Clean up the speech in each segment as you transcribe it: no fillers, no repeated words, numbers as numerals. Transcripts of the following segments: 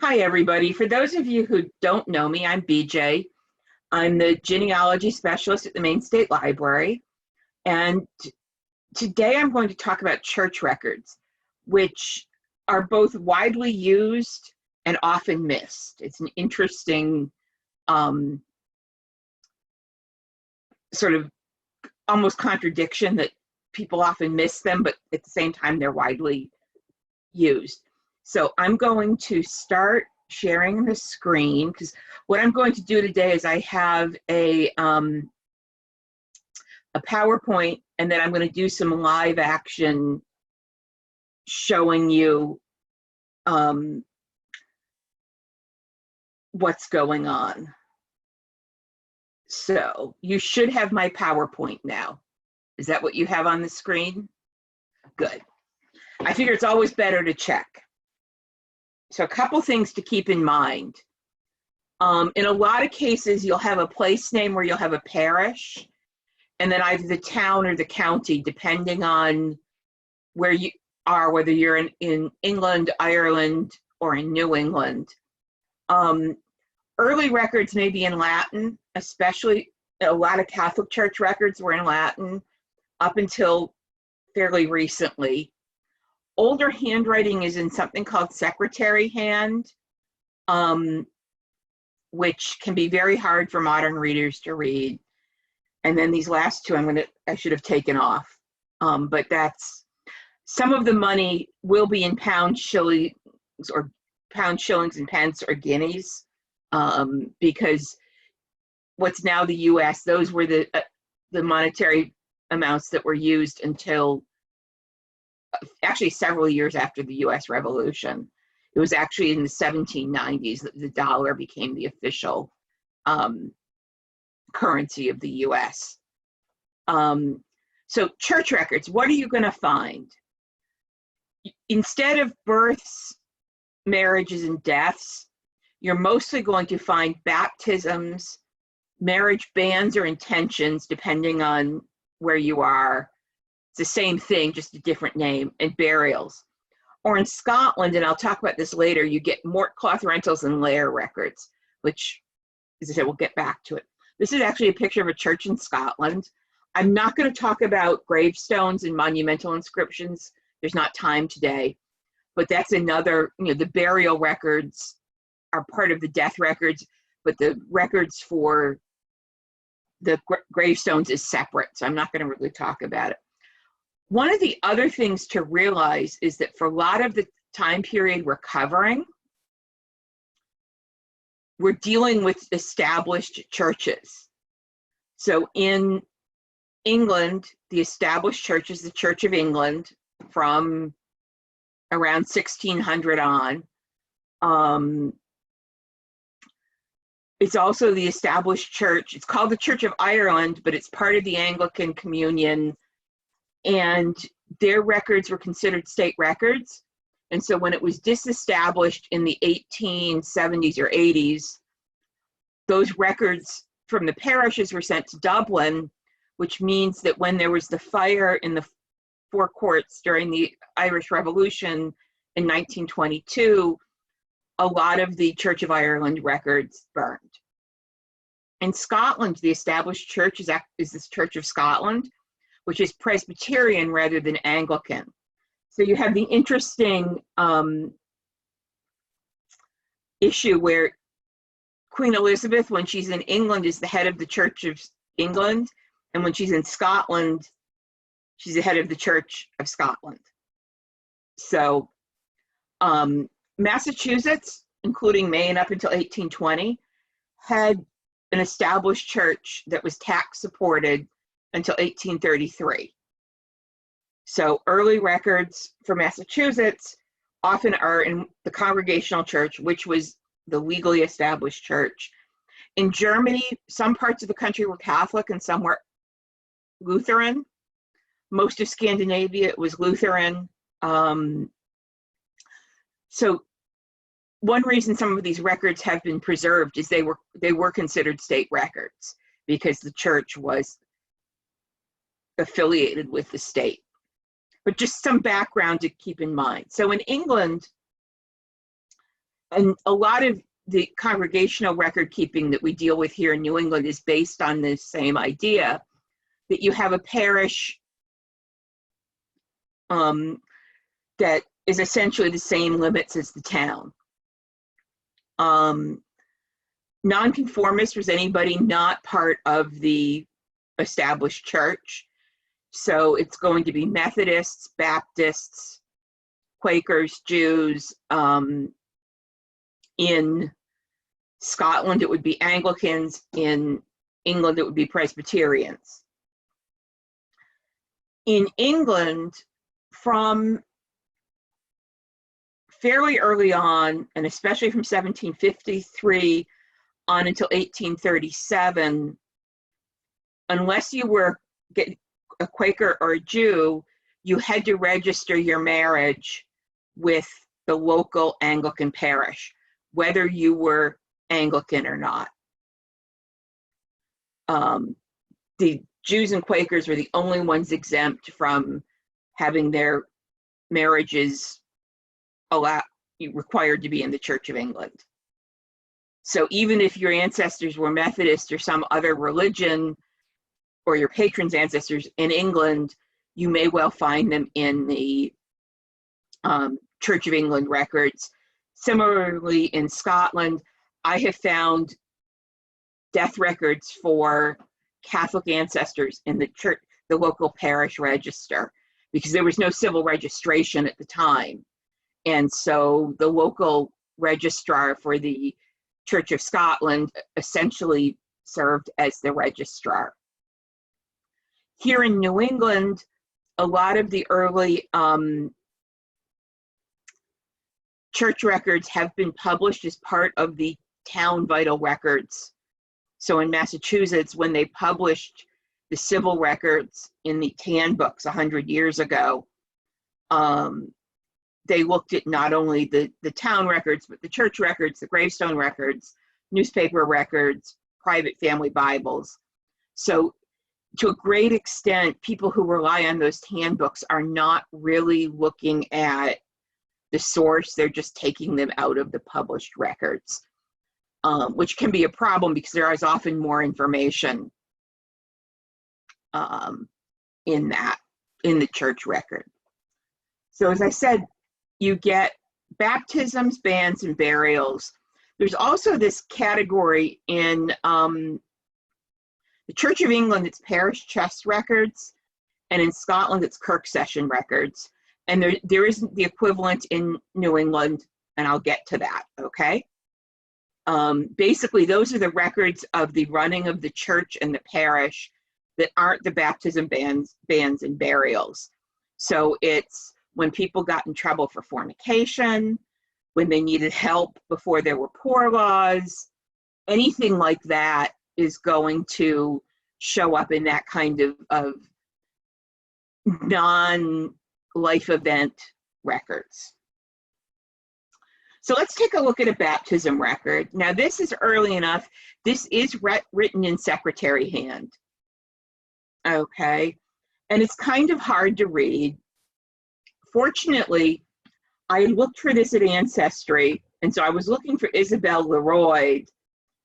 Hi, everybody. For those of you who don't know me, I'm BJ. I'm the genealogy specialist at the Maine State Library. And today I'm going to talk about church records, which are both widely used and often missed. It's an interesting sort of almost contradiction that people often miss them, but at the same time, they're widely used. So I'm going to start sharing the screen because what I'm going to do today is I have a PowerPoint, and then I'm going to do some live action showing you what's going on. So you should have my PowerPoint now. Is that what you have on the screen? Good. I figure it's always better to check. So a couple things to keep in mind. In a lot of cases, you'll have a place name where you'll have a parish, and then either the town or the county, depending on where you are, whether you're in England, Ireland, or in New England. Early records may be in Latin, especially a lot of Catholic Church records were in Latin up until fairly recently. Older handwriting is in something called secretary hand, which can be very hard for modern readers to read. And then these last two I should have taken off. But that's, some of the money will be in pound shillings and pence or guineas, because what's now the US, those were the monetary amounts that were used until actually several years after the US Revolution. It was actually in the 1790s that the dollar became the official currency of the US. So church records, what are you going to find? Instead of births, marriages, and deaths, you're mostly going to find baptisms, marriage bans or intentions, depending on where you are. It's the same thing, just a different name, and burials. Or in Scotland, and I'll talk about this later, you get mortcloth rentals and layer records, which, as I said, we'll get back to it. This is actually a picture of a church in Scotland. I'm not going to talk about gravestones and monumental inscriptions. There's not time today, but that's another, the burial records are part of the death records, but the records for the gravestones is separate, so I'm not going to really talk about it. One of the other things to realize is that for a lot of the time period we're covering, we're dealing with established churches. So in England, the established church is the Church of England from around 1600 on. It's also the established church. It's called the Church of Ireland, but it's part of the Anglican Communion, and their records were considered state records. And so when it was disestablished in the 1870s or 80s, those records from the parishes were sent to Dublin, which means that when there was the fire in the Four Courts during the Irish Revolution in 1922, a lot of the Church of Ireland records burned. In Scotland, the established church is this Church of Scotland, which is Presbyterian rather than Anglican. So you have the interesting issue where Queen Elizabeth, when she's in England, is the head of the Church of England, and when she's in Scotland, she's the head of the Church of Scotland. So Massachusetts, including Maine up until 1820, had an established church that was tax supported until 1833. So early records for Massachusetts often are in the Congregational Church, which was the legally established church. In Germany, some parts of the country were Catholic and some were Lutheran. Most of Scandinavia, it was Lutheran. So one reason some of these records have been preserved is they were considered state records because the church was affiliated with the state. But just some background to keep in mind. So in England, And a lot of the congregational record keeping that we deal with here in New England is based on this same idea, that you have a parish that is essentially the same limits as the town. Nonconformist was anybody not part of the established church. So it's going to be Methodists, Baptists, Quakers, Jews. In Scotland, it would be Anglicans. In England, it would be Presbyterians. In England, from fairly early on, and especially from 1753 on until 1837, unless you were a Quaker or a Jew, you had to register your marriage with the local Anglican parish, whether you were Anglican or not. The Jews and Quakers were the only ones exempt from having their marriages required to be in the Church of England. So even if your ancestors were Methodist or some other religion, or your patron's ancestors in England, you may well find them in the Church of England records. Similarly, in Scotland, I have found death records for Catholic ancestors in the church, the local parish register, because there was no civil registration at the time. And so the local registrar for the Church of Scotland essentially served as the registrar. Here in New England, a lot of the early church records have been published as part of the town vital records. So in Massachusetts, when they published the civil records in the tan books 100 years ago, they looked at not only the town records, but the church records, the gravestone records, newspaper records, private family Bibles. So to a great extent, people who rely on those tan books are not really looking at the source, they're just taking them out of the published records, which can be a problem because there is often more information in the church record. So as I said, you get baptisms, banns, and burials. There's also this category in the Church of England, it's parish chest records, and in Scotland, it's kirk session records. And there isn't the equivalent in New England, and I'll get to that, okay? Basically, those are the records of the running of the church and the parish that aren't the baptism, bans, and burials. So it's when people got in trouble for fornication, when they needed help before there were poor laws, anything like that is going to show up in that kind of non-life event records. So let's take a look at a baptism record. Now this is early enough. This is written in secretary hand, okay? And it's kind of hard to read. Fortunately, I looked for this at Ancestry, and so I was looking for Isabel Leroy,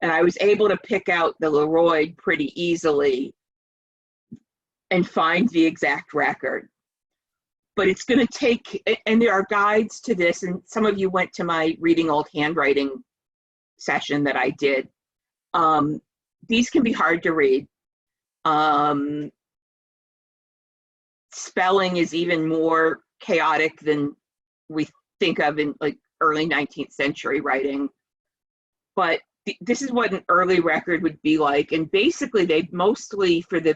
and I was able to pick out the Leroy pretty easily and find the exact record. But it's going to take, and there are guides to this, and some of you went to my Reading Old Handwriting session that I did. These can be hard to read. Spelling is even more chaotic than we think of in like early 19th century writing. But this is what an early record would be like. And basically they mostly, for the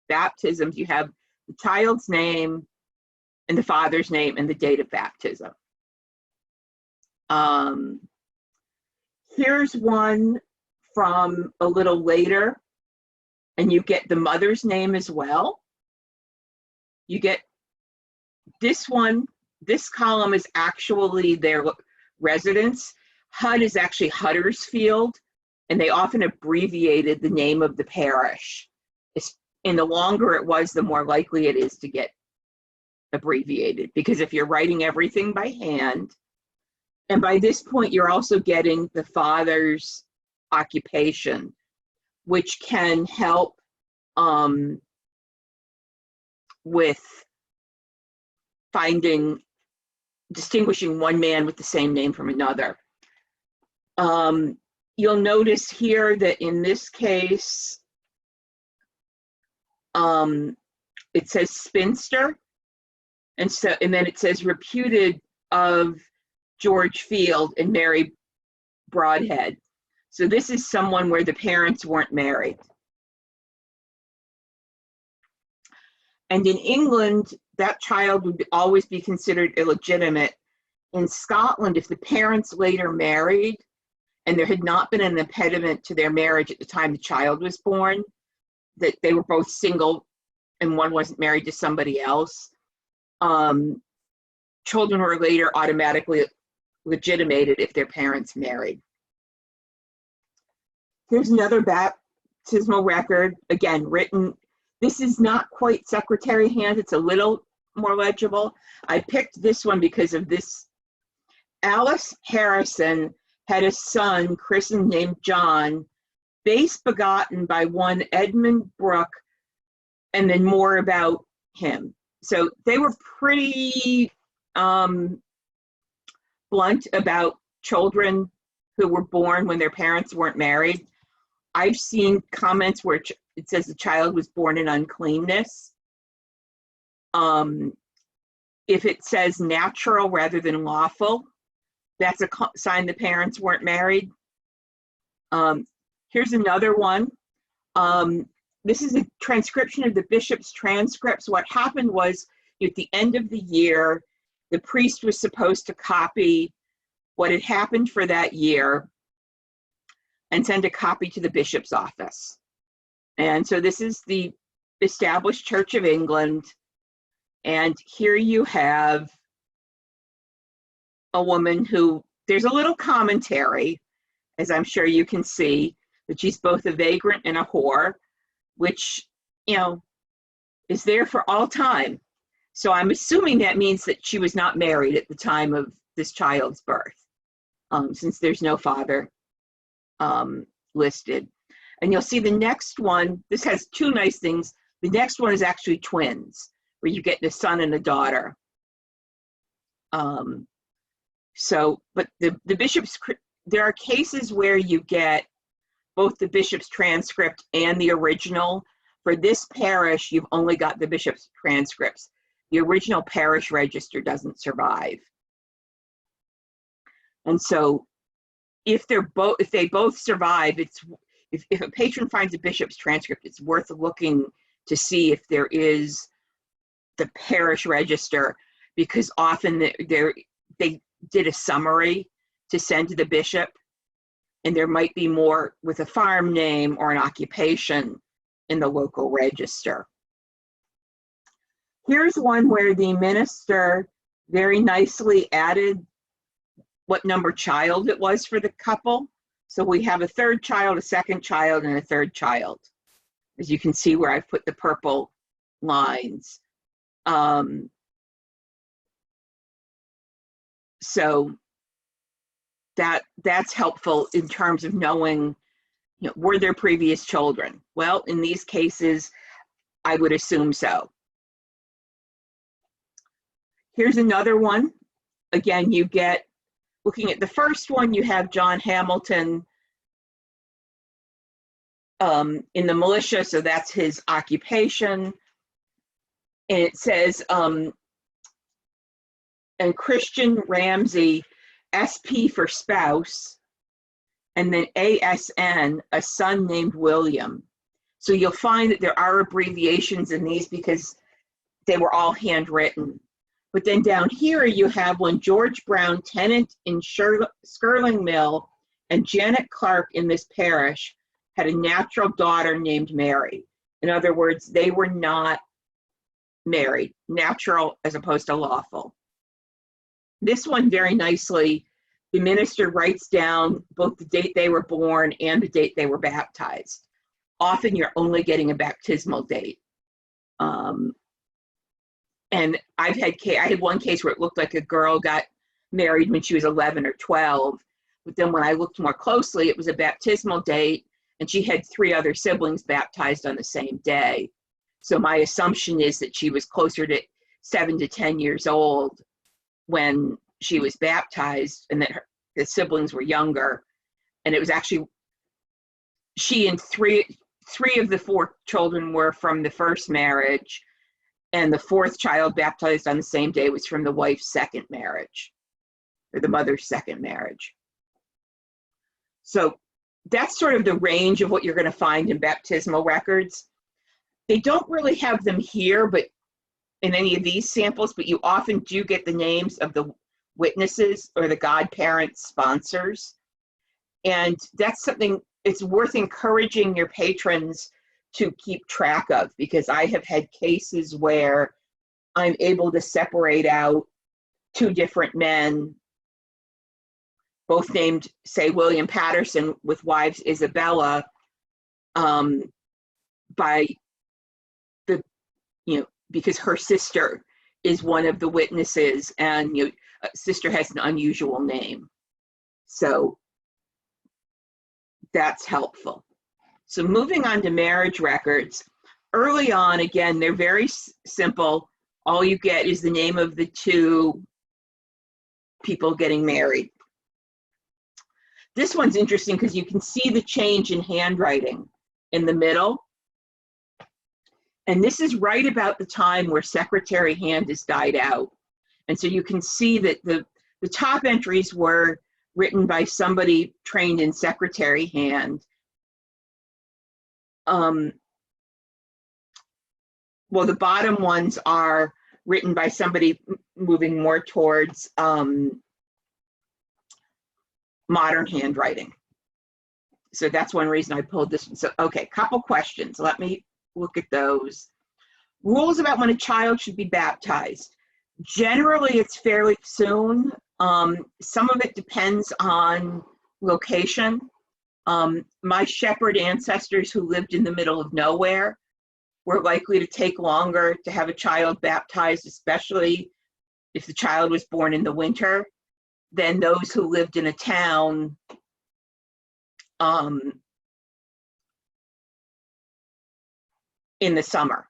baptisms, you have the child's name and the father's name and the date of baptism. Here's one from a little later, and you get the mother's name as well. You get this one, this column is actually their residence. HUD is actually Huddersfield, and they often abbreviated the name of the parish. And the longer it was, the more likely it is to get abbreviated, because if you're writing everything by hand, And by this point, you're also getting the father's occupation, which can help with distinguishing one man with the same name from another. You'll notice here that in this case, it says spinster, and then it says reputed of George Field and Mary Broadhead. So this is someone where the parents weren't married. And in England, that child would always be considered illegitimate. In Scotland, if the parents later married and there had not been an impediment to their marriage at the time the child was born, that they were both single and one wasn't married to somebody else, children were later automatically legitimated if their parents married. Here's another baptismal record, again, written. This is not quite secretary hand, it's a little more legible. I picked this one because of this. Alice Harrison had a son christened named John, base begotten by one Edmund Brooke, and then more about him. So they were pretty blunt about children who were born when their parents weren't married. I've seen comments where it says the child was born in uncleanness. If it says natural rather than lawful, that's a sign the parents weren't married. Here's another one. This is a transcription of the bishop's transcripts. What happened was at the end of the year, the priest was supposed to copy what had happened for that year and send a copy to the bishop's office. And so this is the established Church of England. And here you have a woman who, there's a little commentary, as I'm sure you can see, that she's both a vagrant and a whore, which, is there for all time. So I'm assuming that means that she was not married at the time of this child's birth, since there's no father listed. And you'll see the next one, this has two nice things. The next one is actually twins, where you get a son and a daughter. But the bishop's, there are cases where you get both the bishop's transcript and the original. For this parish, you've only got the bishop's transcripts. The original parish register doesn't survive. And so if they both survive, if a patron finds a bishop's transcript, it's worth looking to see if there is the parish register, because often they did a summary to send to the bishop, and there might be more with a farm name or an occupation in the local register. Here's one where the minister very nicely added what number child it was for the couple. So we have a third child, a second child, and a third child. As you can see where I've put the purple lines. So that's helpful in terms of knowing, were there previous children? Well, in these cases, I would assume so. Here's another one. Again, you get, looking at the first one, you have John Hamilton in the militia, so that's his occupation. And it says, and Christian Ramsey, SP for spouse, and then ASN, a son named William. So you'll find that there are abbreviations in these because they were all handwritten. But then down here you have one George Brown, tenant in Skirling Mill, and Janet Clark in this parish had a natural daughter named Mary. In other words, they were not married, natural as opposed to lawful. This one very nicely, the minister writes down both the date they were born and the date they were baptized. Often you're only getting a baptismal date. And I had one case where it looked like a girl got married when she was 11 or 12. But then when I looked more closely, it was a baptismal date, and she had 3 other siblings baptized on the same day. So my assumption is that she was closer to 7 to 10 years old when she was baptized, and that the siblings were younger. And it was actually, she and three of the 4 children were from the first marriage, and the 4th child baptized on the same day was from the wife's second marriage, or the mother's second marriage. So that's sort of the range of what you're going to find in baptismal records. They don't really have them here, but in any of these samples, but you often do get the names of the witnesses or the godparents' sponsors. And that's something it's worth encouraging your patrons to keep track of, because I have had cases where I'm able to separate out 2 different men, both named, say, William Patterson with wives Isabella, by the, because her sister is one of the witnesses, and sister has an unusual name. So that's helpful. So moving on to marriage records, early on, again, they're very simple. All you get is the name of the 2 people getting married. This one's interesting because you can see the change in handwriting in the middle. And this is right about the time where secretary hand has died out. And so you can see that the top entries were written by somebody trained in secretary hand. Well, the bottom ones are written by somebody moving more towards modern handwriting. So that's one reason I pulled this one. So, okay, couple questions. Let me look at those. Rules about when a child should be baptized. Generally, it's fairly soon. Some of it depends on location. My shepherd ancestors who lived in the middle of nowhere were likely to take longer to have a child baptized, especially if the child was born in the winter, than those who lived in a town in the summer.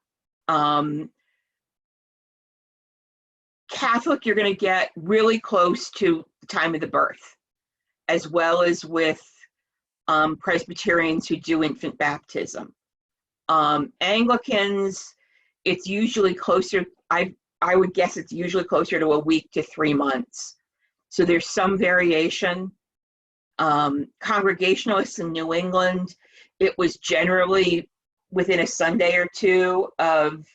Catholic, you're going to get really close to the time of the birth, as well as with Presbyterians who do infant baptism. Anglicans, it's usually closer, I would guess it's usually closer to a week to 3 months. So there's some variation. Congregationalists in New England, it was generally within a Sunday or 2 of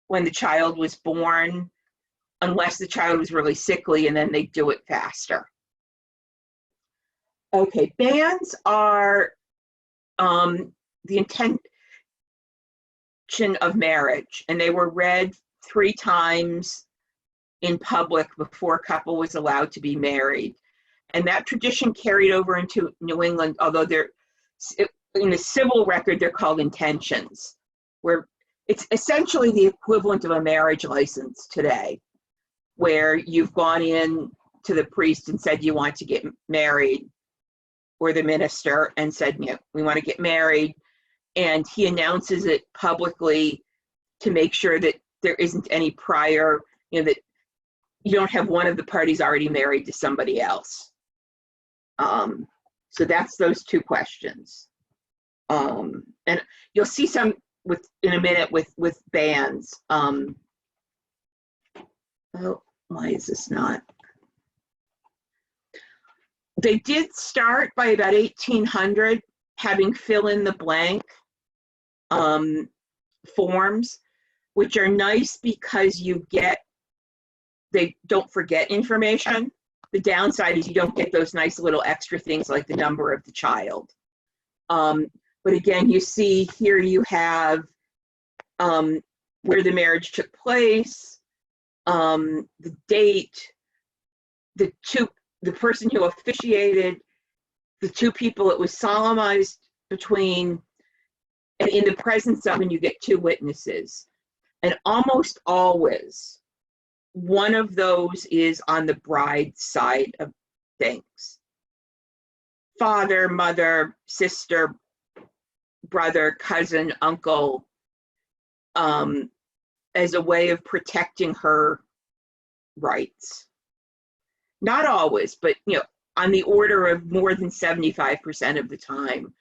when the child was born, unless the child was really sickly, and then they do it faster. Okay, banns are the intention of marriage, and they were read 3 times in public before a couple was allowed to be married. And that tradition carried over into New England, although in the civil record, they're called intentions, where it's essentially the equivalent of a marriage license today, where you've gone in to the priest and said you want to get married, or the minister, and said, we want to get married, and he announces it publicly to make sure that there isn't any prior, that you don't have one of the parties already married to somebody else. So that's those 2 questions. And you'll see some in a minute with bans. Oh, why is this not? They did start by about 1800 having fill in the blank forms, which are nice because they don't forget information. The downside is you don't get those nice little extra things like the number of the child. But again, you see here you have where the marriage took place, the date, the person who officiated, the 2 people it was solemnized between, and in the presence of, and you get 2 witnesses. And almost always, one of those is on the bride's side of things. Father, mother, sister, brother, cousin, uncle, as a way of protecting her rights. Not always, but on the order of more than 75% of the time,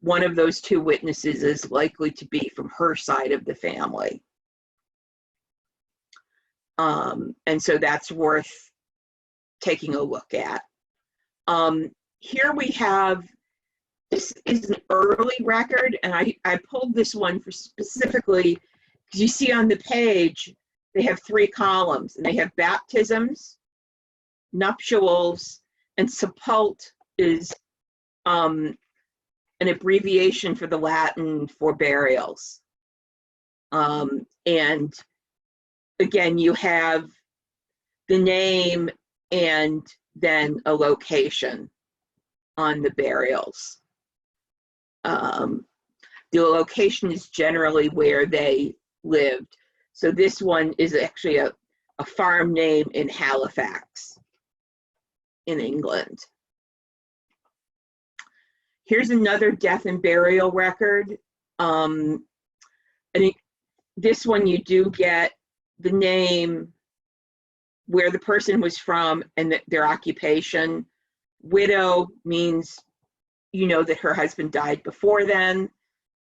one of those two witnesses is likely to be from her side of the family. And so that's worth taking a look at. Here we have, this is an early record, and I pulled this one for specifically, because you see on the page, they have 3 columns, and they have baptisms, nuptials, and sepult is an abbreviation for the Latin for burials. And again, you have the name and then a location on the burials. The location is generally where they lived. So this one is actually a farm name in Halifax, in England. Here's another death and burial record. And this one you do get the name, where the person was from, and their occupation. Widow means that her husband died before then.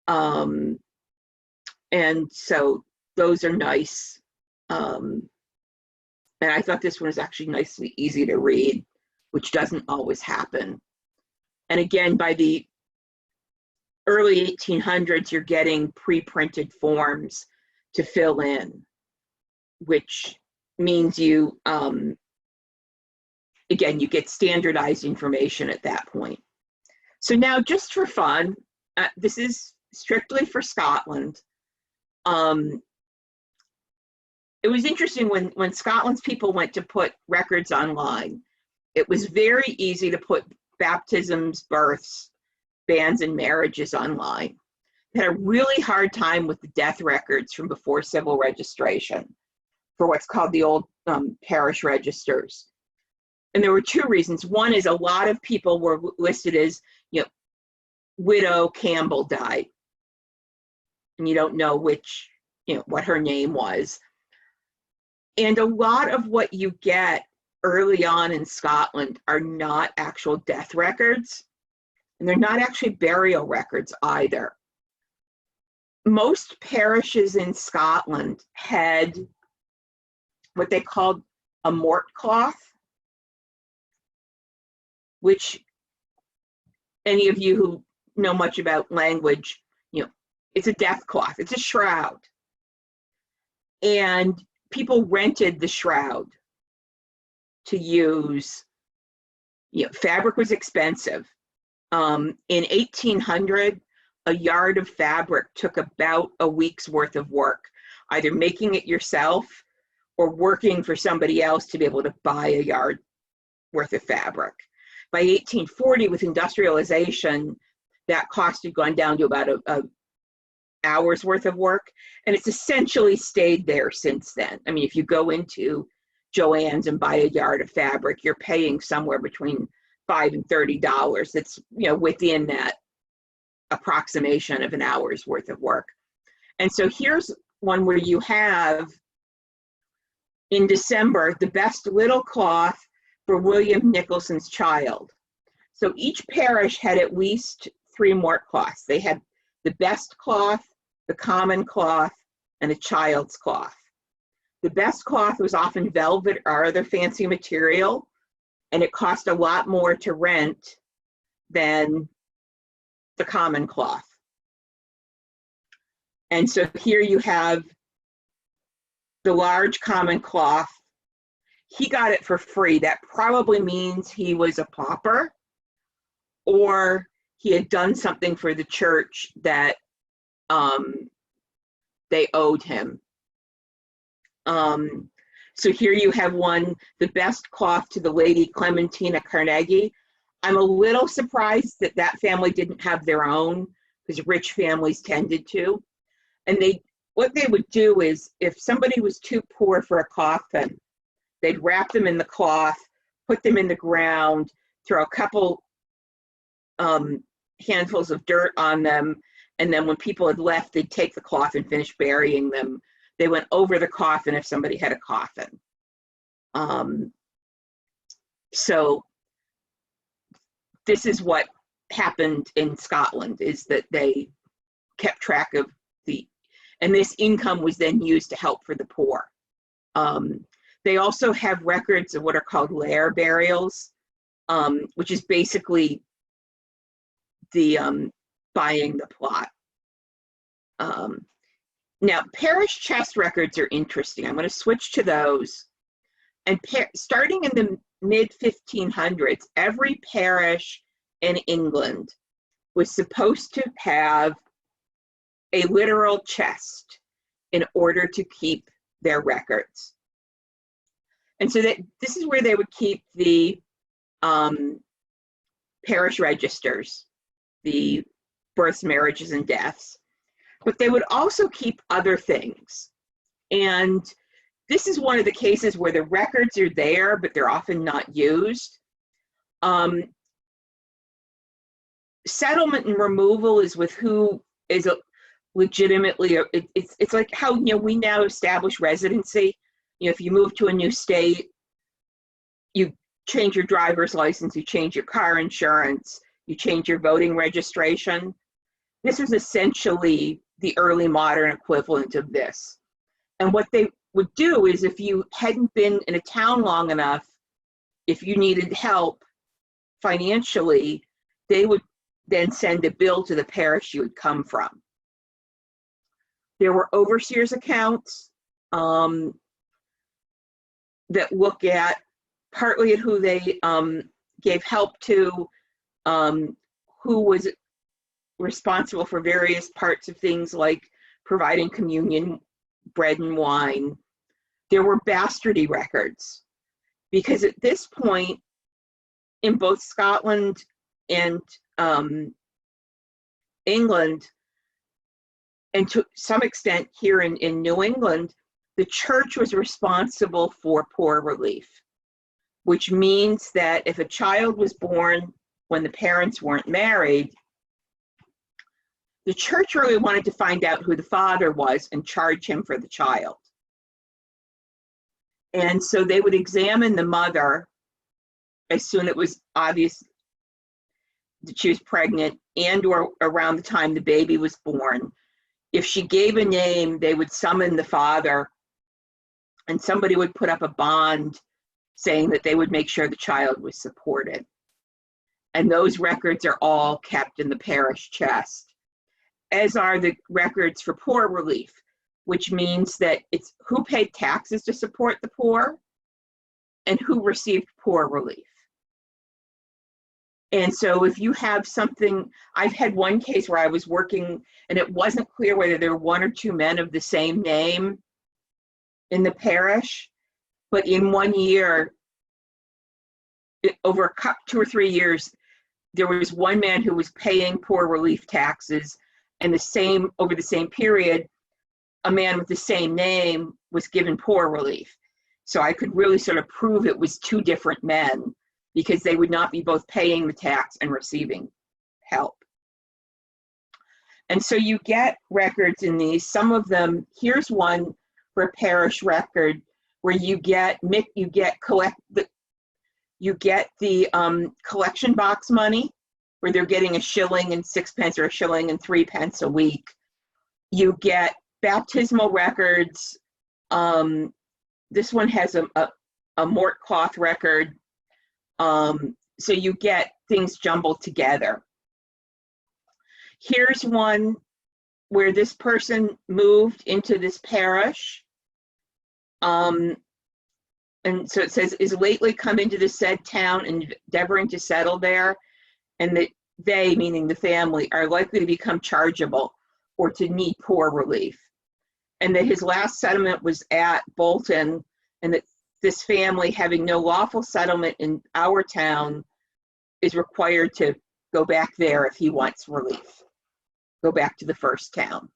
And so those are nice. And I thought this one was actually nicely easy to read, which doesn't always happen. And again, by the early 1800s, you're getting pre-printed forms to fill in, which means you, again, you get standardized information at that point. So now, just for fun, this is strictly for Scotland. It was interesting when Scotland's people went to put records online. It was very easy to put baptisms, births, banns, and marriages online. They had a really hard time with the death records from before civil registration for what's called the old parish registers. And there were 2 reasons. One is a lot of people were listed as, widow Campbell died. And you don't know which, what her name was. And a lot of what you get early on in Scotland are not actual death records, and they're not actually burial records either. Most parishes in Scotland had what they called a mort cloth, which any of you who know much about language, it's a death cloth, it's a shroud. And people rented the shroud to use. Fabric was expensive. In 1800, a yard of fabric took about a week's worth of work, either making it yourself or working for somebody else to be able to buy a yard worth of fabric. By 1840, with industrialization, that cost had gone down to about a hour's worth of work, and it's essentially stayed there since then. I mean, if you go into Joann's and buy a yard of fabric, you're paying somewhere between $5 and $30. That's within that approximation of an hour's worth of work. And so here's one where you have, in December, the best little cloth for William Nicholson's child. So each parish had at least 3 mort cloths. They had the best cloth, the common cloth, and a child's cloth. The best cloth was often velvet or other fancy material, and it cost a lot more to rent than the common cloth. And so here you have the large common cloth. He got it for free. That probably means he was a pauper, or he had done something for the church that they owed him. So here you have one, the best cloth to the Lady Clementina Carnegie. I'm a little surprised that that family didn't have their own, because rich families tended to. And what they would do is, if somebody was too poor for a coffin, they'd wrap them in the cloth, put them in the ground, throw a couple handfuls of dirt on them, and then when people had left, they'd take the cloth and finish burying them. They went over the coffin if somebody had a coffin. So this is what happened in Scotland, is that they kept track of and this income was then used to help for the poor. They also have records of what are called lair burials, which is basically the buying the plot. Now, parish chest records are interesting. I'm going to switch to those. And starting in the mid-1500s, every parish in England was supposed to have a literal chest in order to keep their records. And so this is where they would keep the parish registers, the births, marriages, and deaths. But they would also keep other things. And this is one of the cases where the records are there, but they're often not used. Settlement and removal is with who is legitimately, it's like how, we now establish residency. If you move to a new state, you change your driver's license, you change your car insurance, you change your voting registration. This was essentially the early modern equivalent of this. And what they would do is, if you hadn't been in a town long enough, if you needed help financially, they would then send a bill to the parish you would come from. There were overseers' accounts that look at partly at who they gave help to, who was responsible for various parts of things like providing communion, bread and wine. There were bastardy records, because at this point in both Scotland and England, and to some extent here in New England, the church was responsible for poor relief, which means that if a child was born when the parents weren't married, the church really wanted to find out who the father was and charge him for the child. And so they would examine the mother as soon as it was obvious that she was pregnant and or around the time the baby was born. If she gave a name, they would summon the father, and somebody would put up a bond saying that they would make sure the child was supported. And those records are all kept in the parish chest, as are the records for poor relief, which means that it's who paid taxes to support the poor and who received poor relief. And so if you have something, I've had one case where I was working and it wasn't clear whether there were one or two men of the same name in the parish, but in 1 year, over 2 or 3 years, there was one man who was paying poor relief taxes, and over the same period, a man with the same name was given poor relief. So I could really sort of prove it was two different men, because they would not be both paying the tax and receiving help. And so you get records in these. Some of them, here's one for a parish record where you get the collection box money, where they're getting 1 shilling and 6 pence or 1 shilling and 3 pence a week. You get baptismal records. This one has a mort cloth record. So you get things jumbled together. Here's one where this person moved into this parish. And so it says, is lately come into the said town, endeavoring to settle there, and that they, meaning the family, are likely to become chargeable or to need poor relief. And that his last settlement was at Bolton, and that this family, having no lawful settlement in our town, is required to go back there if he wants relief. Go back to the first town.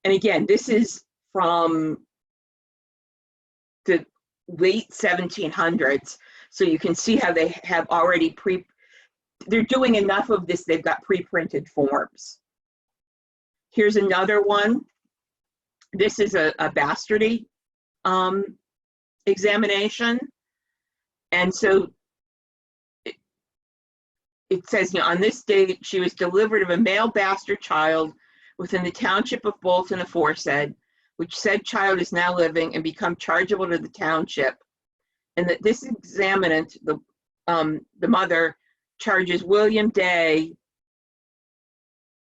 And again, this is from the late 1700s. So you can see how they have already they're doing enough of this, they've got pre-printed forms. Here's another one. This is a bastardy examination. And so it says, on this date, she was delivered of a male bastard child within the township of Bolton aforesaid, which said child is now living and become chargeable to the township. And that this examinant, the mother, charges William Day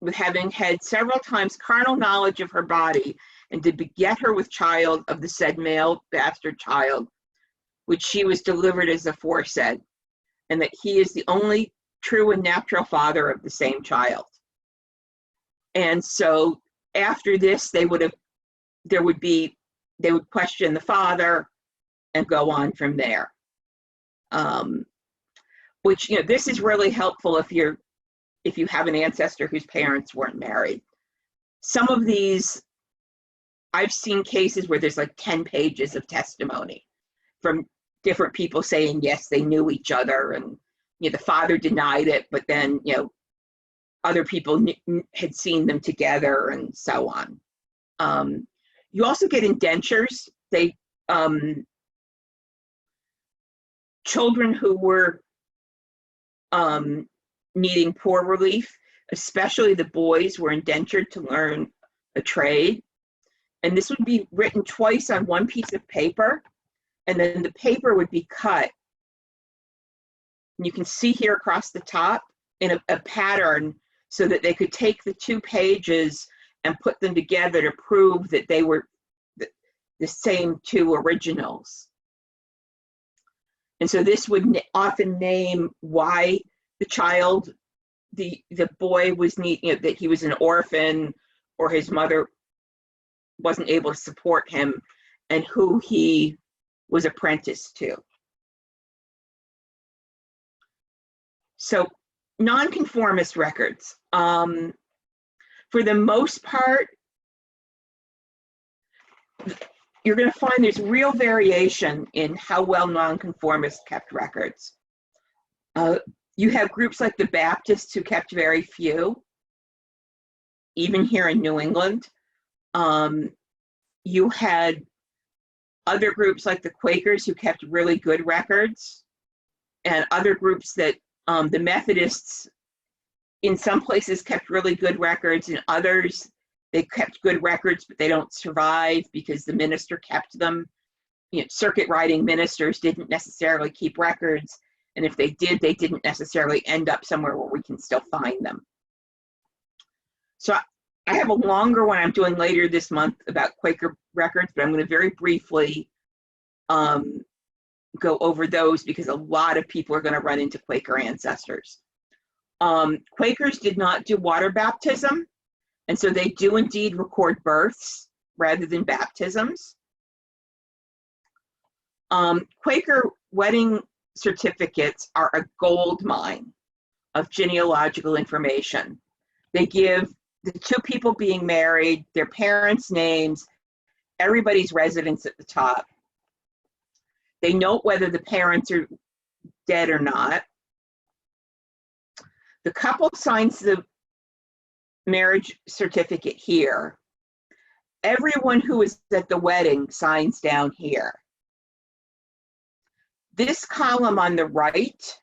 with having had several times carnal knowledge of her body and to beget her with child of the said male bastard child, which she was delivered as aforesaid, and that he is the only true and natural father of the same child. And so after this, they would question the father and go on from there. Which, this is really helpful if you have an ancestor whose parents weren't married. Some of these, I've seen cases where there's like 10 pages of testimony from different people saying, yes, they knew each other, and the father denied it, but then, other people had seen them together, and so on. You also get indentures. Children who were needing poor relief, especially the boys, were indentured to learn a trade. And this would be written twice on one piece of paper, and then the paper would be cut. And you can see here across the top in a pattern so that they could take the 2 pages and put them together to prove that they were the same 2 originals. And so this would often name why the child, the boy was that he was an orphan, or his mother wasn't able to support him, and who he was apprenticed to. So nonconformist records, for the most part, you're going to find there's real variation in how well nonconformists kept records. You have groups like the Baptists who kept very few, even here in New England. You had other groups like the Quakers who kept really good records, and other groups that the Methodists in some places kept really good records, and others they kept good records, but they don't survive because the minister kept them. Circuit riding ministers didn't necessarily keep records, and if they did, they didn't necessarily end up somewhere where we can still find them. So I have a longer one I'm doing later this month about Quaker records, but I'm going to very briefly go over those because a lot of people are going to run into Quaker ancestors. Quakers did not do water baptism, and so they do indeed record births rather than baptisms. Quaker wedding certificates are a gold mine of genealogical information. They give the 2 people being married, their parents' names, everybody's residence at the top. They note whether the parents are dead or not. The couple signs the marriage certificate here. Everyone who is at the wedding signs down here. This column on the right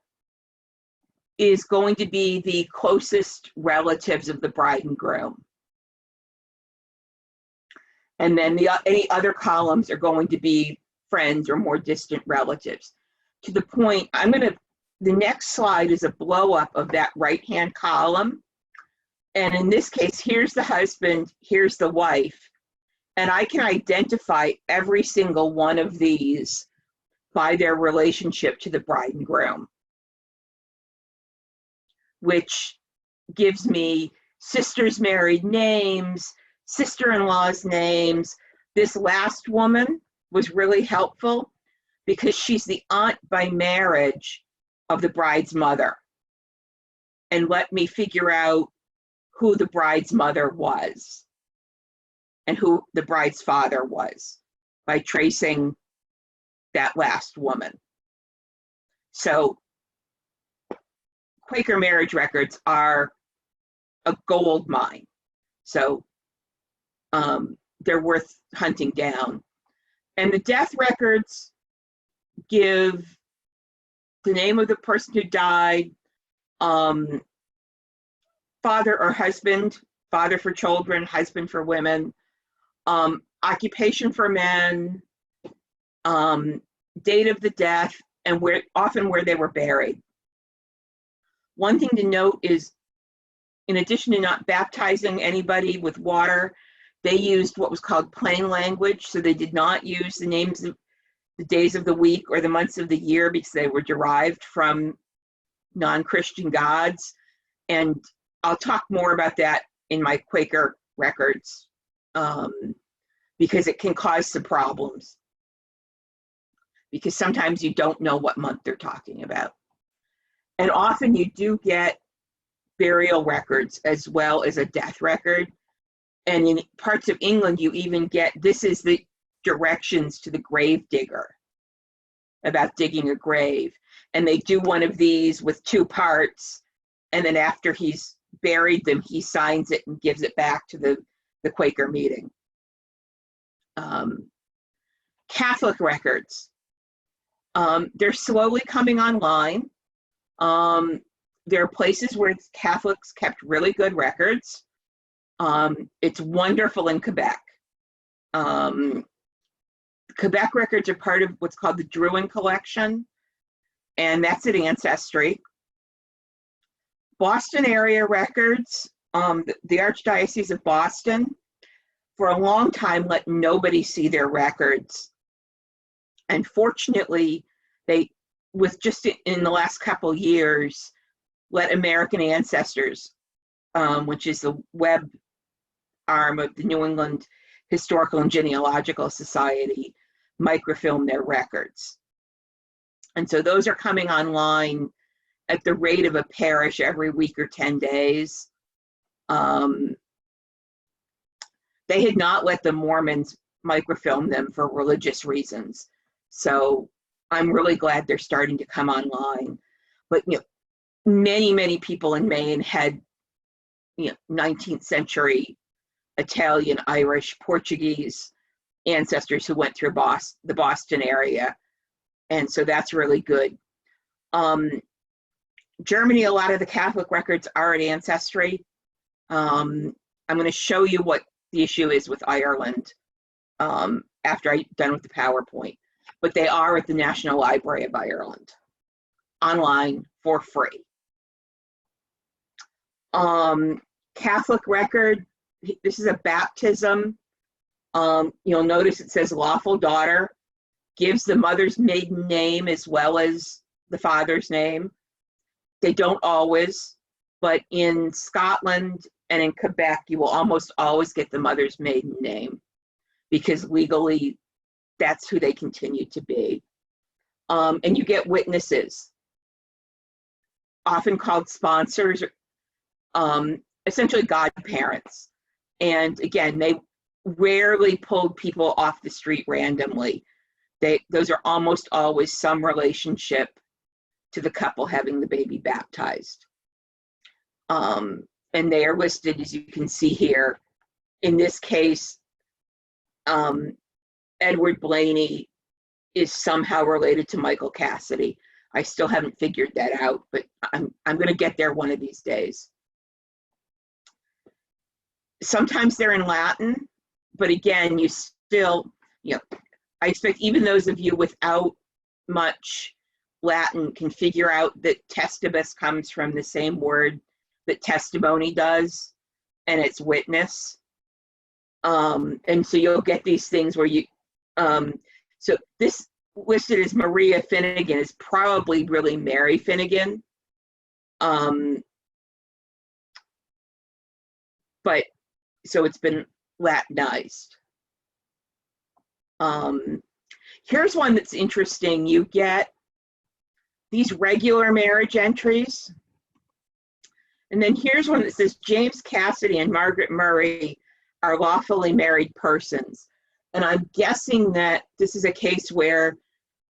is going to be the closest relatives of the bride and groom. And then any other columns are going to be friends or more distant relatives. To the point, the next slide is a blow up of that right-hand column. And in this case, here's the husband, here's the wife. And I can identify every single one of these by their relationship to the bride and groom, which gives me sisters' married names, sister-in-law's names. This last woman was really helpful because she's the aunt by marriage of the bride's mother, and let me figure out who the bride's mother was. and who the bride's father was by tracing that last woman. So Quaker marriage records are a gold mine. So they're worth hunting down. And the death records give the name of the person who died, father or husband, father for children, husband for women, occupation for men, date of the death, and often where they were buried. One thing to note is, in addition to not baptizing anybody with water, they used what was called plain language. So they did not use the names of the days of the week or the months of the year because they were derived from non-Christian gods. And I'll talk more about that in my Quaker records because it can cause some problems. Because sometimes you don't know what month they're talking about. And often you do get burial records as well as a death record. And in parts of England, you even get, this is the directions to the grave digger about digging a grave. And they do one of these with 2 parts. And then after he's buried them, he signs it and gives it back to the Quaker meeting. Catholic records. They're slowly coming online. There are places where Catholics kept really good records. It's wonderful in Quebec. Quebec records are part of what's called the Druin collection, and that's at Ancestry. Boston area records, the Archdiocese of Boston, for a long time let nobody see their records. And fortunately, they, with just in the last couple years, let American Ancestors, which is the web arm of the New England Historical and Genealogical Society, microfilm their records. And so those are coming online at the rate of a parish every week or 10 days. They had not let the Mormons microfilm them for religious reasons. So I'm really glad they're starting to come online. But many people in Maine had 19th century Italian, Irish, Portuguese ancestors who went through the Boston area. And so that's really good. Germany, a lot of the Catholic records are at Ancestry. I'm going to show you what the issue is with Ireland after I'm done with the PowerPoint. But they are at the National Library of Ireland, online for free. Catholic record, this is a baptism. You'll notice it says lawful daughter, gives the mother's maiden name as well as the father's name. They don't always, but in Scotland and in Quebec, you will almost always get the mother's maiden name because legally that's who they continue to be. And you get witnesses, often called sponsors, essentially godparents. And again, they rarely pulled people off the street randomly. Those are almost always some relationship to the couple having the baby baptized. And they are listed, as you can see here. In this case, Edward Blaney is somehow related to Michael Cassidy. I still haven't figured that out, but I'm going to get there one of these days. Sometimes they're in Latin, but again, you still, I expect even those of you without much Latin can figure out that testibus comes from the same word that testimony does, and it's witness. And so you'll get these things where you, so this listed as Maria Finnegan is probably really Mary Finnegan. But so it's been Latinized. Here's one that's interesting. You get these regular marriage entries. And then here's one that says James Cassidy and Margaret Murray are lawfully married persons. And I'm guessing that this is a case where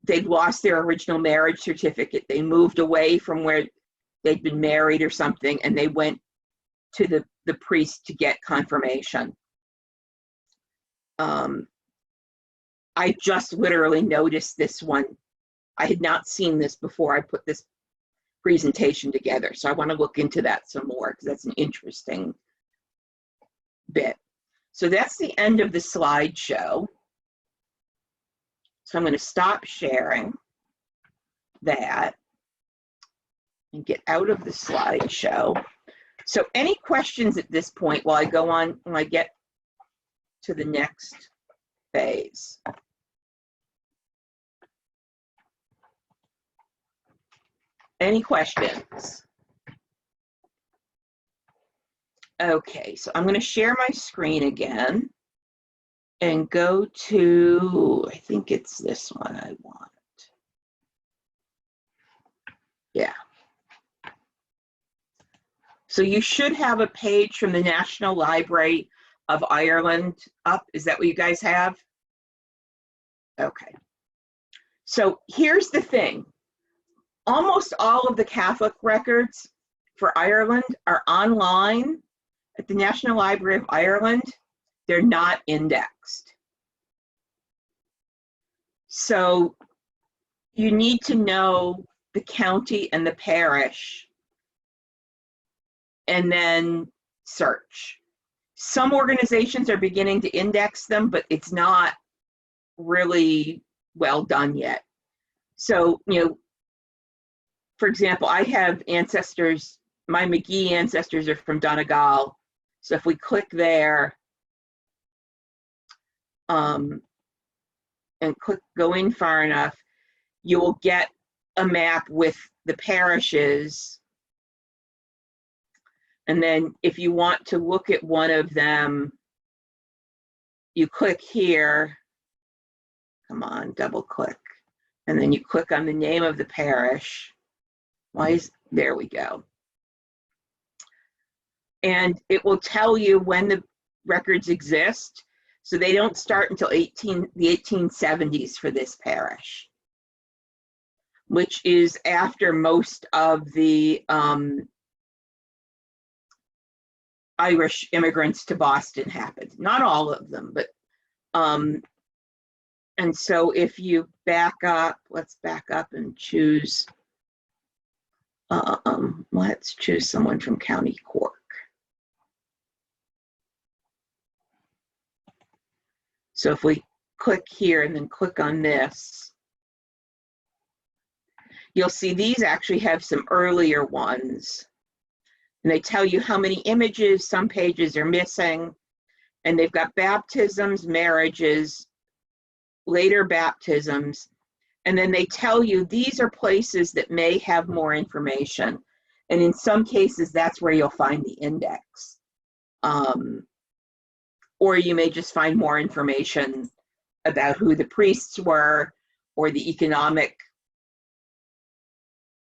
they'd lost their original marriage certificate. They moved away from where they'd been married or something, and they went to the priest to get confirmation. I just literally noticed this one. I had not seen this before I put this presentation together, so I want to look into that some more because that's an interesting bit. So that's the end of the slideshow. So I'm going to stop sharing that and get out of the slideshow. So any questions at this point while I go on, when I get to the next phase? Any questions? Okay, so I'm going to share my screen again and go to, I think it's this one I want. Yeah. So you should have a page from the National Library of Ireland up. Is that what you guys have? Okay. So here's the thing. Almost all of the Catholic records for Ireland are online at the National Library of Ireland. They're not indexed. So you need to know the county and the parish and then search. Some organizations are beginning to index them, but it's not really well done yet. So, for example, I have ancestors, my McGee ancestors are from Donegal. So if we click there and go in far enough, you will get a map with the parishes. And then if you want to look at one of them, you click here, come on, double click, and then you click on the name of the parish. There we go. And it will tell you when the records exist. So they don't start until the 1870s for this parish, which is after most of the Irish immigrants to Boston happened. Not all of them, but and so if you back up, let's back up and choose, let's choose someone from County Cork. So if we click here and then click on this, you'll see these actually have some earlier ones. And they tell you how many images, some pages are missing. And they've got baptisms, marriages, later baptisms. And then they tell you these are places that may have more information. And in some cases, that's where you'll find the index. Or you may just find more information about who the priests were or the economic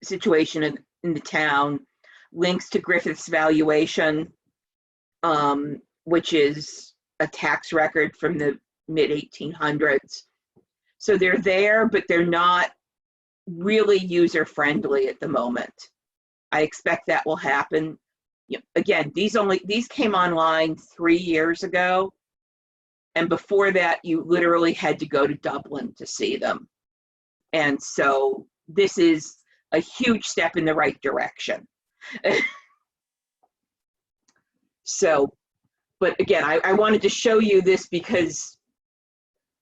situation in the town. Links to Griffith's valuation, which is a tax record from the mid-1800s. So they're there, but they're not really user-friendly at the moment. I expect that will happen. Again, these came online 3 years ago, and before that, you literally had to go to Dublin to see them. And so this is a huge step in the right direction. So, but again, I wanted to show you this because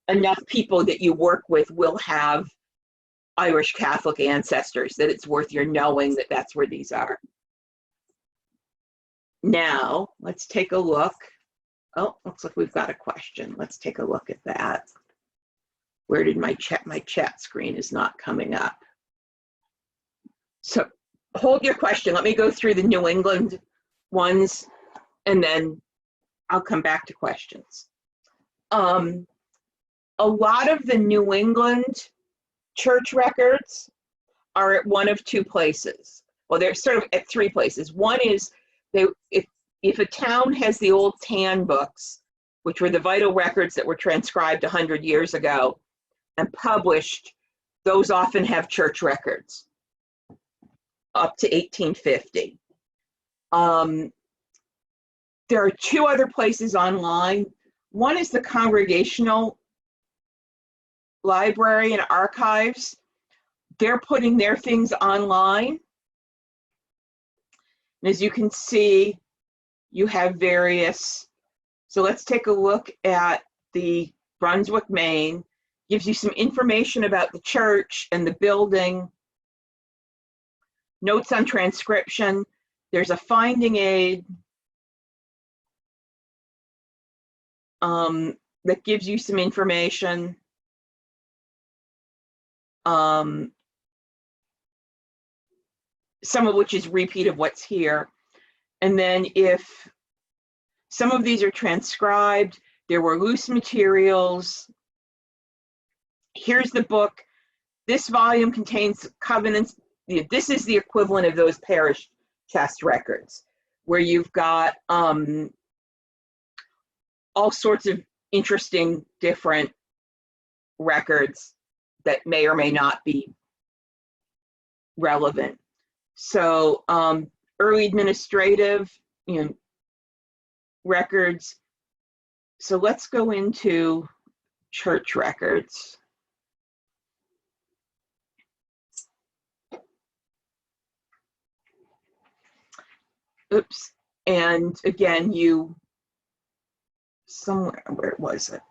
enough people that you work with will have Irish Catholic ancestors that it's worth your knowing that that's where these are. Now, let's take a look. Oh, looks like we've got a question. Let's take a look at that. Where did my chat screen is not coming up. So hold your question. Let me go through the New England ones, and then I'll come back to questions. A lot of the New England church records are at one of two places. Well, they're sort of at three places. One is if a town has the old tan books, which were the vital records that were transcribed 100 years ago and published. Those often have church records up to 1850. There are two other places online. One is the Congregational Library and Archives. They're putting their things online. And as you can see, you have various. So let's take a look at the Brunswick, Maine. Gives you some information about the church and the building. Notes on transcription. There's a finding aid that gives you some information. Some of which is repeat of what's here. And then if some of these are transcribed, there were loose materials. Here's the book. This volume contains covenants. This is the equivalent of those parish test records, where you've got all sorts of interesting different records that may or may not be relevant. So early administrative, records. So let's go into church records. Oops, and again, somewhere, where was it?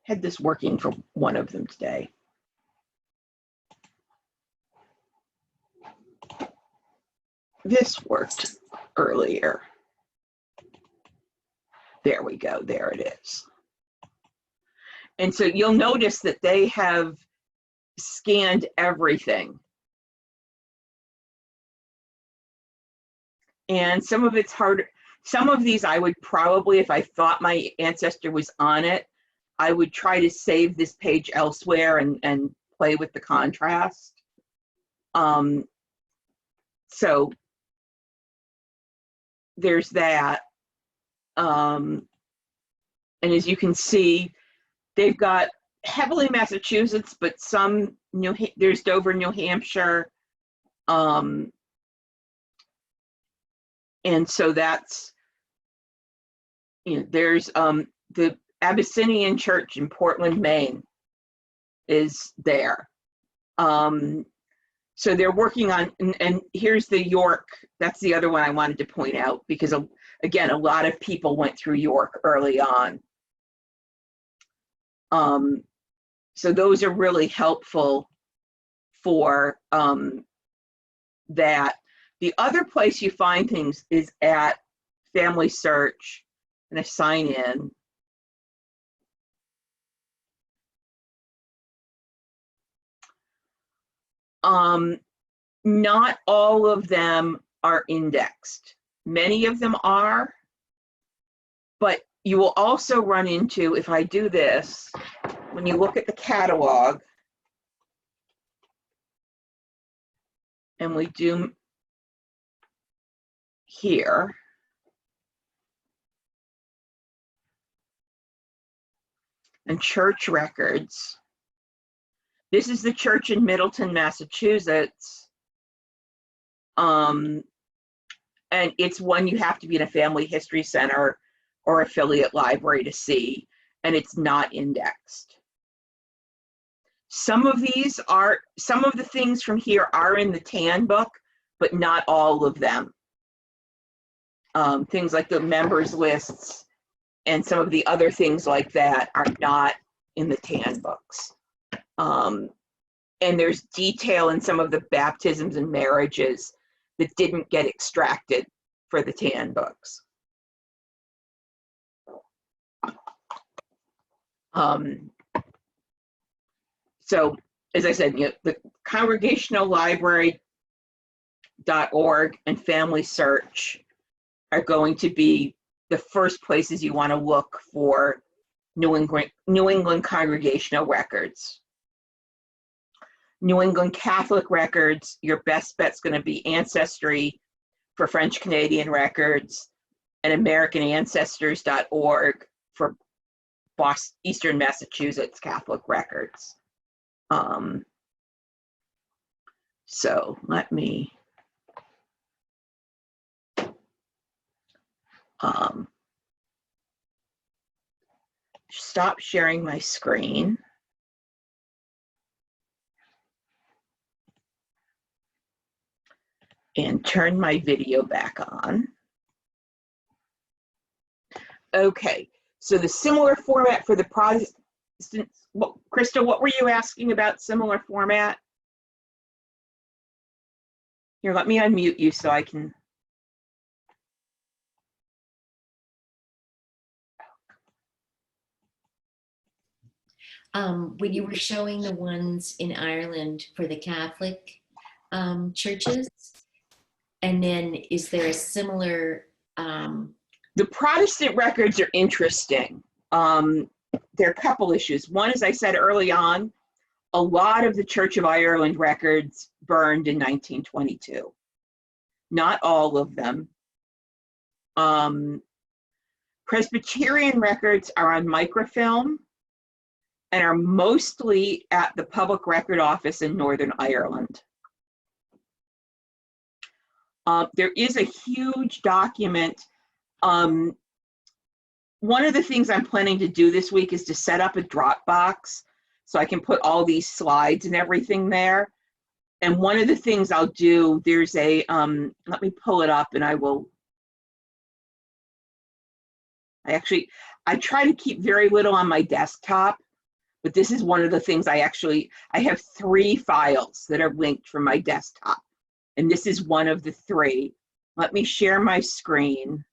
Had this working for one of them today. This worked earlier. There we go, there it is. And so you'll notice that they have scanned everything. And some of it's harder. Some of these I would probably, if I thought my ancestor was on it, I would try to save this page elsewhere and play with the contrast. So there's that. And as you can see, they've got heavily Massachusetts, but some there's Dover, New Hampshire. And so that's, there's the Abyssinian Church in Portland, Maine is there. So they're working on, and here's the York, that's the other one I wanted to point out, because again, a lot of people went through York early on. So those are really helpful for that. The other place you find things is at Family Search, and I sign in. Not all of them are indexed. Many of them are, but you will also run into, if I do this, when you look at the catalog, and we do here, and church records. This is the church in Middleton, Massachusetts. And it's one you have to be in a family history center or affiliate library to see, and it's not indexed. Some of the things from here are in the TAN book, but not all of them. Things like the members lists and some of the other things like that are not in the TAN books. And there's detail in some of the baptisms and marriages that didn't get extracted for the TAN books. So, as I said, the Congregational Library.org and Family Search are going to be the first places you want to look for New England congregational records. New England Catholic records, your best bet's going to be Ancestry for French Canadian records and AmericanAncestors.org for Eastern Massachusetts Catholic records. So let me stop sharing my screen. And turn my video back on. Okay, so the similar format for the Protestants, well, Krista, what were you asking about similar format? Here, let me unmute you so I can. When you were showing the ones in Ireland for the Catholic churches, and then is there a similar? The Protestant records are interesting. There are a couple issues. One, as I said early on, a lot of the Church of Ireland records burned in 1922. Not all of them. Presbyterian records are on microfilm and are mostly at the Public Record Office in Northern Ireland. There is a huge document. One of the things I'm planning to do this week is to set up a Dropbox so I can put all these slides and everything there. And one of the things I'll do, there's a, let me pull it up and I try to keep very little on my desktop, but this is one of the things I have 3 files that are linked from my desktop. And this is one of the 3. Let me share my screen.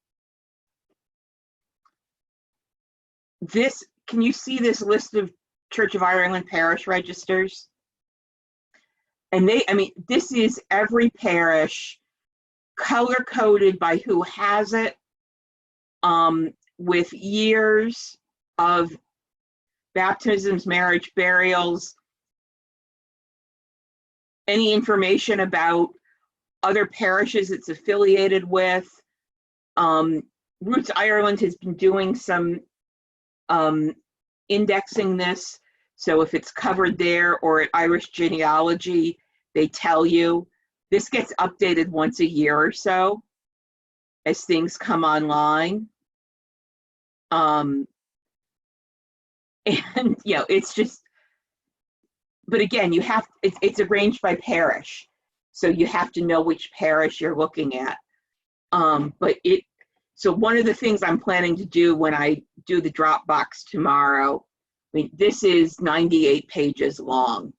Can you see this list of Church of Ireland parish registers? And this is every parish color-coded by who has it, with years of baptisms, marriage, burials, any information about other parishes it's affiliated with. Roots Ireland has been doing some indexing this, so if it's covered there or at Irish Genealogy, they tell you. This gets updated once a year or so as things come online. And it's just, but again, it's arranged by parish, so you have to know which parish you're looking at. So one of the things I'm planning to do when I do the Dropbox tomorrow, this is 98 pages long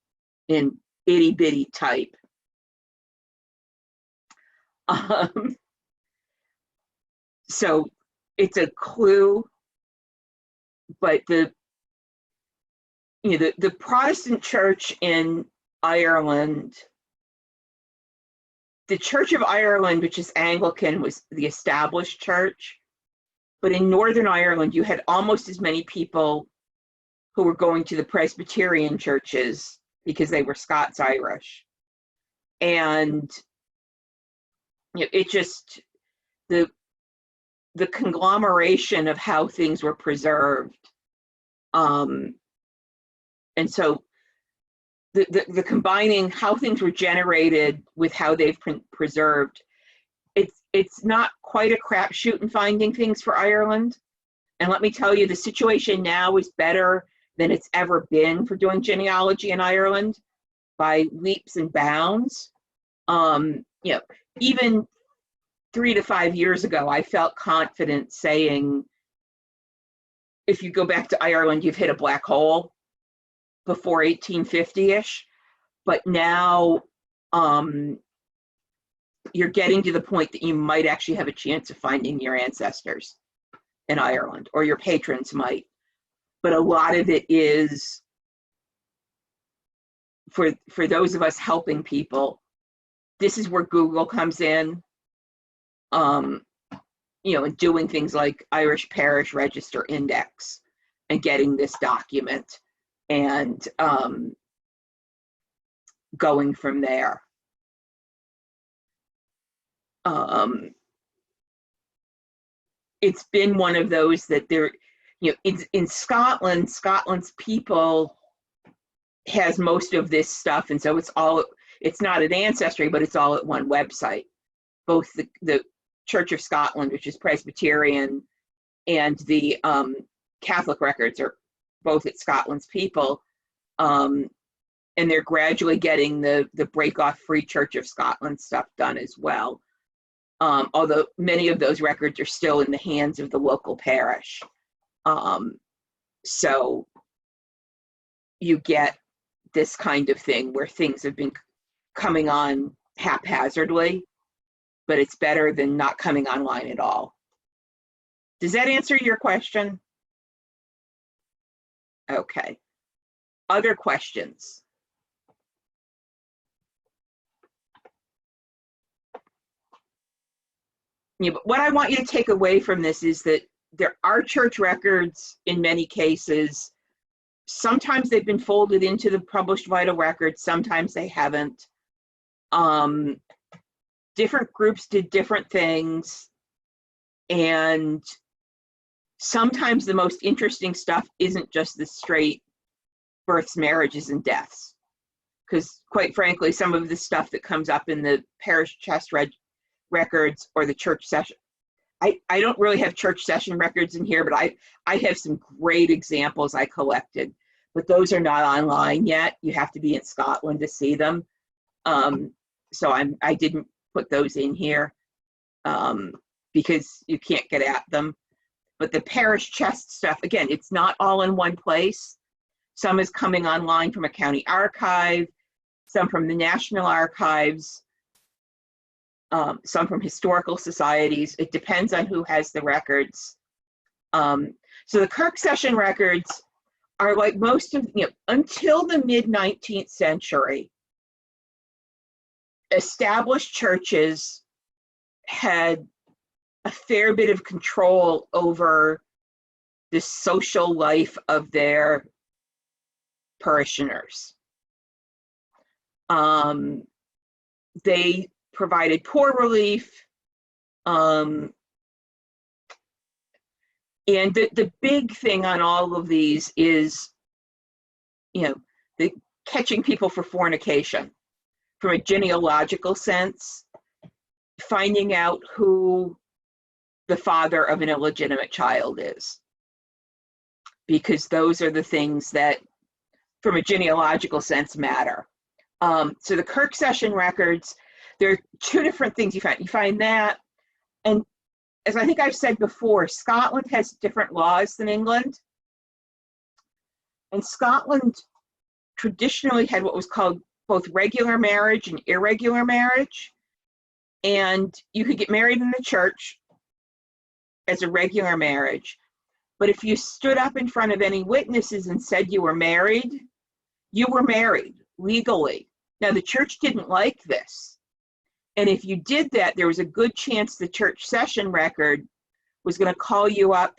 in itty bitty type. So it's a clue, but the Protestant church in Ireland, the Church of Ireland, which is Anglican, was the established church. But in Northern Ireland, you had almost as many people who were going to the Presbyterian churches because they were Scots-Irish. And it just, the conglomeration of how things were preserved. And so the combining how things were generated with how they've preserved, it's not quite a crapshoot in finding things for Ireland. And let me tell you, the situation now is better than it's ever been for doing genealogy in Ireland by leaps and bounds. Even 3 to 5 years ago, I felt confident saying, if you go back to Ireland, you've hit a black hole before 1850-ish. But now you're getting to the point that you might actually have a chance of finding your ancestors in Ireland, or your patrons might. But a lot of it is for those of us helping people. This is where Google comes in, and doing things like Irish Parish Register Index and getting this document. And going from there. It's been one of those that there, in Scotland, Scotland's people has most of this stuff, and so it's not an ancestry, but it's all at one website. Both the Church of Scotland, which is Presbyterian, and the Catholic records are both at Scotland's people, and they're gradually getting the Break Off Free Church of Scotland stuff done as well. Although many of those records are still in the hands of the local parish. So you get this kind of thing where things have been coming on haphazardly, but it's better than not coming online at all. Does that answer your question? Okay. Other questions? Yeah, but what I want you to take away from this is that there are church records in many cases. Sometimes they've been folded into the published vital records, sometimes they haven't. Different groups did different things, and sometimes the most interesting stuff isn't just the straight births, marriages, and deaths. Because quite frankly, some of the stuff that comes up in the parish chest records or the church session, I don't really have church session records in here, but I have some great examples I collected, but those are not online yet. You have to be in Scotland to see them. So I didn't put those in here because you can't get at them. But the parish chest stuff, again, it's not all in one place. Some is coming online from a county archive, some from the National Archives, some from historical societies. It depends on who has the records. So the Kirk Session records are like most of, until the mid-19th century, established churches had a fair bit of control over the social life of their parishioners. They provided poor relief, and the big thing on all of these is, the catching people for fornication from a genealogical sense, finding out who the father of an illegitimate child is, because those are the things that, from a genealogical sense, matter. So the Kirk Session records, there are two different things you find. You find that, and as I think I've said before, Scotland has different laws than England. And Scotland traditionally had what was called both regular marriage and irregular marriage. And you could get married in the church as a regular marriage. But if you stood up in front of any witnesses and said you were married legally. Now, the church didn't like this. And if you did that, there was a good chance the church session record was going to call you up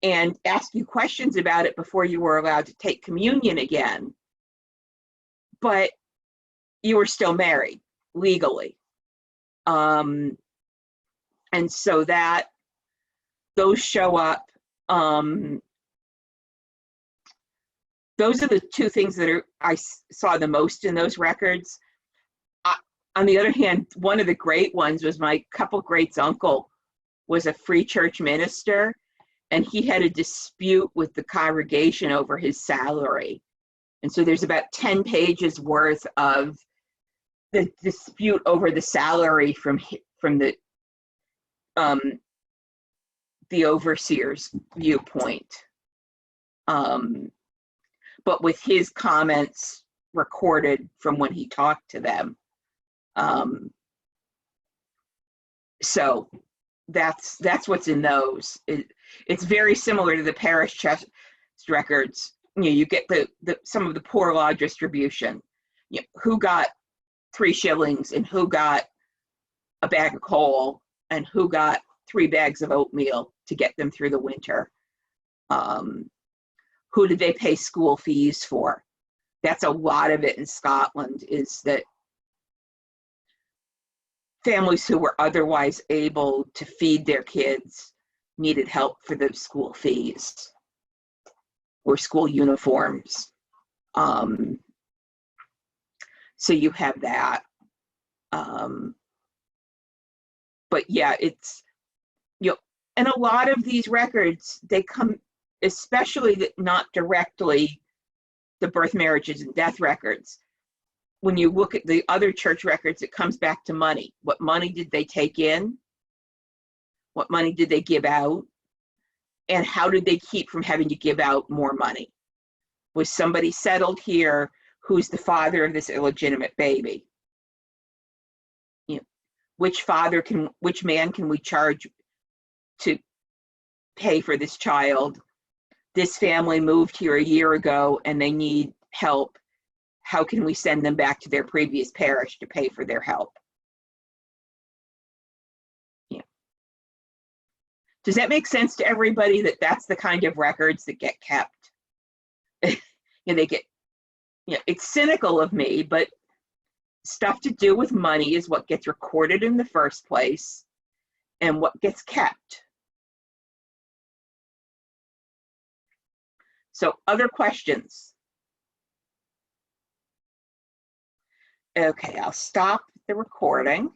and ask you questions about it before you were allowed to take communion again. But you were still married legally. And so those show up. Those are the two things that I saw the most in those records. On the other hand, one of the great ones was my couple greats uncle was a free church minister, and he had a dispute with the congregation over his salary. And so there's about 10 pages worth of the dispute over the salary from the overseer's viewpoint. But with his comments recorded from when he talked to them. So that's what's in those. It's very similar to the parish chest records. You get some of the poor law distribution. Who got 3 shillings and who got a bag of coal and who got 3 bags of oatmeal to get them through the winter. Who did they pay school fees for? that's a lot of it in Scotland, is that families who were otherwise able to feed their kids needed help for the school fees or school uniforms. So you have that. But yeah, it's, you know, and a lot of these records, they come, especially not directly the birth, marriages, and death records. When you look at the other church records, it comes back to money. What money did they take in? What money did they give out? And how did they keep from having to give out more money? Was somebody settled here who's the father of this illegitimate baby? You know, which man can we charge to pay for this child? This family moved here a year ago and they need help. How can we send them back to their previous parish to pay for their help? Yeah. Does that make sense to everybody, that that's the kind of records that get kept? And they get, you know, it's cynical of me, but stuff to do with money is what gets recorded in the first place and what gets kept. So, other questions? Okay, I'll stop the recording.